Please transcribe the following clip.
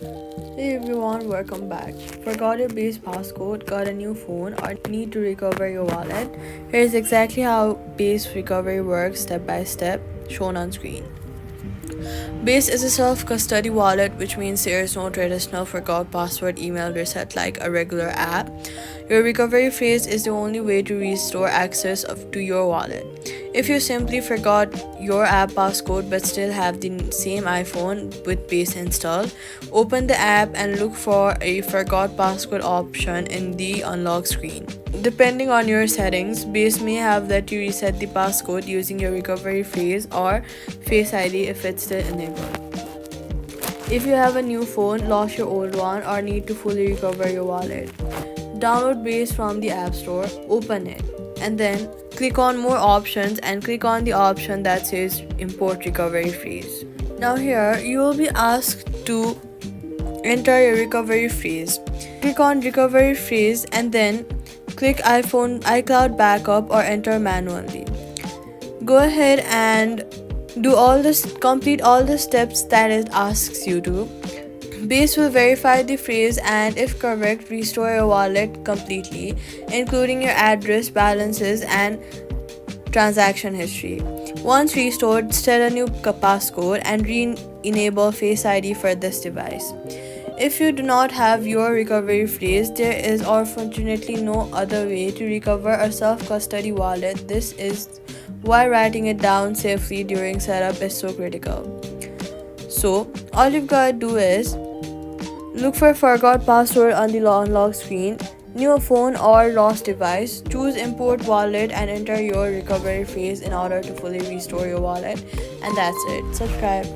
Hey everyone, welcome back. Forgot your base passcode, got a new phone, or need to recover your wallet? Here's exactly how base recovery works step by step, shown on screen. Base is a self-custody wallet, which means there is no traditional forgot password email reset like a regular app. Your recovery phrase is the only way to restore access to your wallet. If you simply forgot your app passcode but still have the same iPhone with Base installed, open the app and look for a forgot passcode option in the unlock screen. Depending on your settings, Base may have let you reset the passcode using your recovery phrase or Face ID if it's still enabled. If you have a new phone, lost your old one, or need to fully recover your wallet, download Base from the App Store, open it, and then click on More Options and click on the option that says Import Recovery Phrase. Now here, you will be asked to enter your recovery phrase. Click on Recovery Phrase and then click iPhone, iCloud Backup or enter manually. Go ahead and complete all the steps that it asks you to. Base will verify the phrase and, if correct, restore your wallet completely, including your address, balances, and transaction history. Once restored, set a new passcode and re-enable Face ID for this device. If you do not have your recovery phrase, there is unfortunately no other way to recover a self-custody wallet. This is why writing it down safely during setup is so critical. So, all you've got to do is look for forgot password on the unlock screen, new phone or lost device, choose import wallet and enter your recovery phrase in order to fully restore your wallet. And that's it. Subscribe.